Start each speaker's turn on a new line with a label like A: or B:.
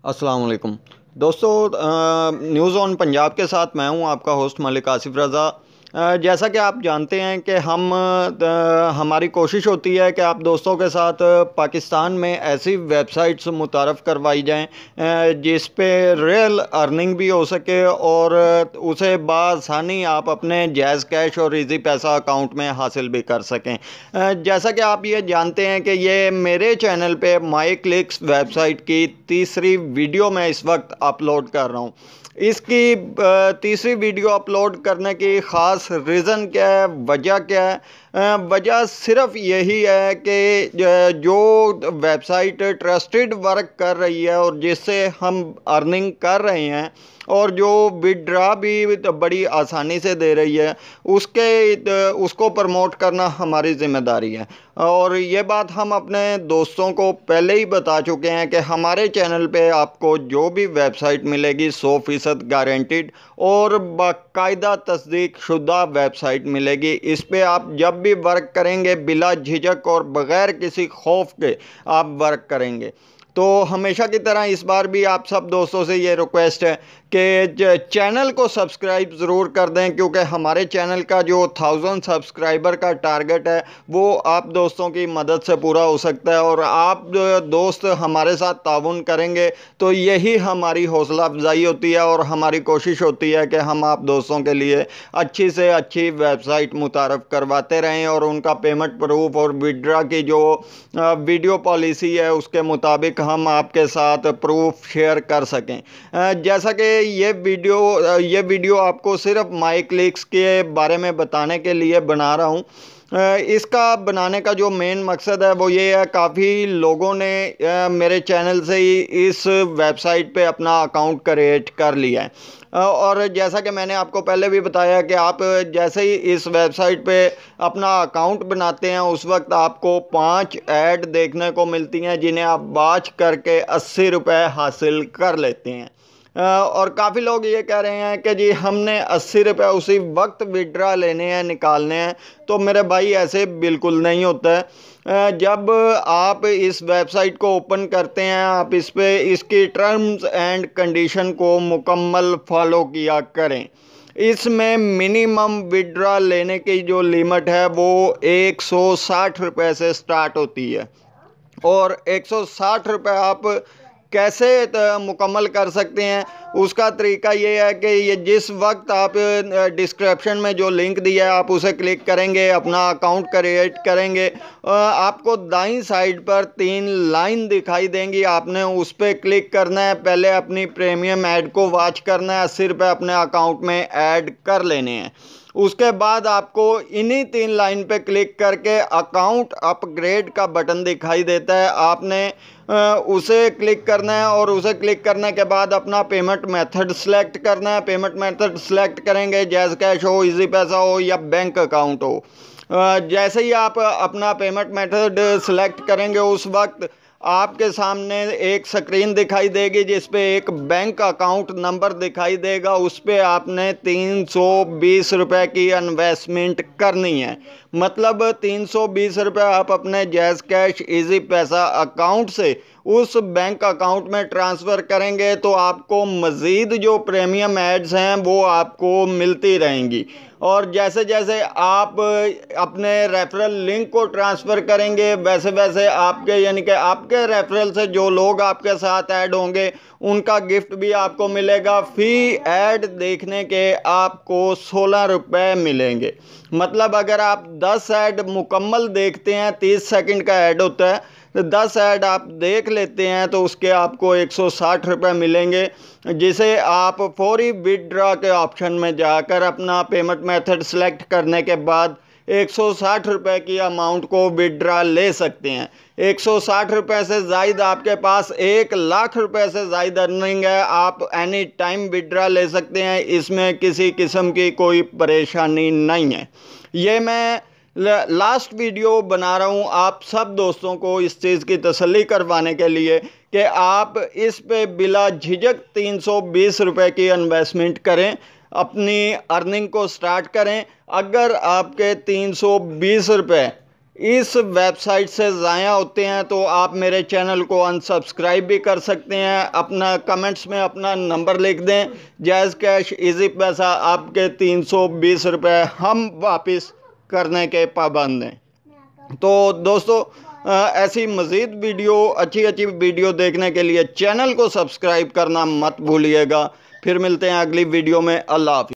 A: अस्सलाम वालेकुम दोस्तों। न्यूज़ ऑन पंजाब के साथ मैं हूं आपका होस्ट मलिक आसिफ रज़ा। जैसा कि आप जानते हैं कि हमारी कोशिश होती है कि आप दोस्तों के साथ पाकिस्तान में ऐसी वेबसाइट्स मुतारफ़ करवाई जाएं जिस पे रियल अर्निंग भी हो सके और उसे बआसानी आप अपने जायज़ कैश और इजी पैसा अकाउंट में हासिल भी कर सकें। जैसा कि आप ये जानते हैं कि ये मेरे चैनल पे माई क्लिक्स वेबसाइट की तीसरी वीडियो मैं इस वक्त अपलोड कर रहा हूँ। इसकी तीसरी वीडियो अपलोड करने की ख़ास रीज़न क्या है, वजह क्या है? वजह सिर्फ यही है कि जो वेबसाइट ट्रस्टेड वर्क कर रही है और जिससे हम अर्निंग कर रहे हैं और जो विड्रा भी बड़ी आसानी से दे रही है उसको प्रमोट करना हमारी ज़िम्मेदारी है। और ये बात हम अपने दोस्तों को पहले ही बता चुके हैं कि हमारे चैनल पे आपको जो भी वेबसाइट मिलेगी 100% गारंटीड और बाकायदा तस्दीक शुदा वेबसाइट मिलेगी। इस पे आप जब भी वर्क करेंगे बिला झिझक और बग़ैर किसी खौफ के आप वर्क करेंगे। तो हमेशा की तरह इस बार भी आप सब दोस्तों से ये रिक्वेस्ट है कि चैनल को सब्सक्राइब ज़रूर कर दें, क्योंकि हमारे चैनल का जो 1000 सब्सक्राइबर का टारगेट है वो आप दोस्तों की मदद से पूरा हो सकता है। और आप दोस्त हमारे साथ ताउन करेंगे तो यही हमारी हौसला अफजाई होती है और हमारी कोशिश होती है कि हम आप दोस्तों के लिए अच्छी से अच्छी वेबसाइट मुतारफ़ करवाते रहें और उनका पेमेंट प्रूफ और विड्रा की जो वीडियो पॉलिसी है उसके मुताबिक हम आपके साथ प्रूफ शेयर कर सकें। जैसा कि ये वीडियो आपको सिर्फ माई क्लिक्स के बारे में बताने के लिए बना रहा हूँ। इसका बनाने का जो मेन मकसद है वो ये है, काफ़ी लोगों ने मेरे चैनल से ही इस वेबसाइट पे अपना अकाउंट क्रिएट कर लिया है। और जैसा कि मैंने आपको पहले भी बताया कि आप जैसे ही इस वेबसाइट पे अपना अकाउंट बनाते हैं उस वक्त आपको 5 ऐड देखने को मिलती हैं जिन्हें आप बाच करके 80 रुपये हासिल कर लेते हैं। और काफ़ी लोग ये कह रहे हैं कि जी हमने 80 रुपये उसी वक्त विड्रा लेने हैं, निकालने हैं। तो मेरे भाई ऐसे बिल्कुल नहीं होता है। जब आप इस वेबसाइट को ओपन करते हैं आप इस पे इसकी टर्म्स एंड कंडीशन को मुकम्मल फॉलो किया करें। इसमें मिनिमम विड्रा लेने की जो लिमिट है वो 160 रुपये से स्टार्ट होती है। और 160 रुपये आप कैसे मुकम्मल कर सकते हैं, उसका तरीका ये है कि ये जिस वक्त आप डिस्क्रिप्शन में जो लिंक दिया है आप उसे क्लिक करेंगे, अपना अकाउंट क्रिएट करेंगे, आपको दाईं साइड पर 3 लाइन दिखाई देंगी, आपने उस पर क्लिक करना है। पहले अपनी प्रीमियम ऐड को वॉच करना है, 80 रुपये अपने अकाउंट में ऐड कर लेने हैं। उसके बाद आपको इन्हीं 3 लाइन पे क्लिक करके अकाउंट अपग्रेड का बटन दिखाई देता है, आपने उसे क्लिक करना है और उसे क्लिक करने के बाद अपना पेमेंट मेथड सेलेक्ट करना है। पेमेंट मेथड सेलेक्ट करेंगे, जैज़ कैश हो, इजी पैसा हो या बैंक अकाउंट हो। जैसे ही आप अपना पेमेंट मेथड सेलेक्ट करेंगे उस वक्त आपके सामने एक स्क्रीन दिखाई देगी जिस पे एक बैंक अकाउंट नंबर दिखाई देगा। उस पे आपने 320 रुपये की इन्वेस्टमेंट करनी है। मतलब 320 रुपये आप अपने जैज़ कैश इजी पैसा अकाउंट से उस बैंक अकाउंट में ट्रांसफ़र करेंगे तो आपको मज़ीद जो प्रीमियम एड्स हैं वो आपको मिलती रहेंगी। और जैसे जैसे आप अपने रेफरल लिंक को ट्रांसफ़र करेंगे वैसे वैसे आपके यानी कि आपके रेफरल से जो लोग आपके साथ ऐड होंगे उनका गिफ्ट भी आपको मिलेगा। फ़ी ऐड देखने के आपको 16 रुपये मिलेंगे। मतलब अगर आप 10 ऐड मुकम्मल देखते हैं, 30 सेकंड का ऐड होता है, तो 10 ऐड आप देख लेते हैं तो उसके आपको 160 रुपये मिलेंगे, जिसे आप फौरी विड्रा के ऑप्शन में जाकर अपना पेमेंट मेथड सेलेक्ट करने के बाद 160 रुपये की अमाउंट को विड्रा ले सकते हैं। 160 रुपये से ज़ायद आपके पास 1 लाख रुपये से ज़ायद अर्निंग है, आप एनी टाइम विड्रा ले सकते हैं। इसमें किसी किस्म की कोई परेशानी नहीं है। ये मैं लास्ट वीडियो बना रहा हूँ आप सब दोस्तों को इस चीज़ की तसल्ली करवाने के लिए कि आप इस पे बिला झिझक 320 रुपये की इन्वेस्टमेंट करें, अपनी अर्निंग को स्टार्ट करें। अगर आपके 320 रुपये इस वेबसाइट से ज़ाया होते हैं तो आप मेरे चैनल को अनसब्सक्राइब भी कर सकते हैं। अपना कमेंट्स में अपना नंबर लिख दें, जायज़ कैश इजी पैसा आपके 320 रुपये हम वापस करने के पाबंद हैं। तो दोस्तों ऐसी मज़ीद वीडियो अच्छी वीडियो देखने के लिए चैनल को सब्सक्राइब करना मत भूलिएगा। फिर मिलते हैं अगली वीडियो में। अल्लाह हाफ़िज़।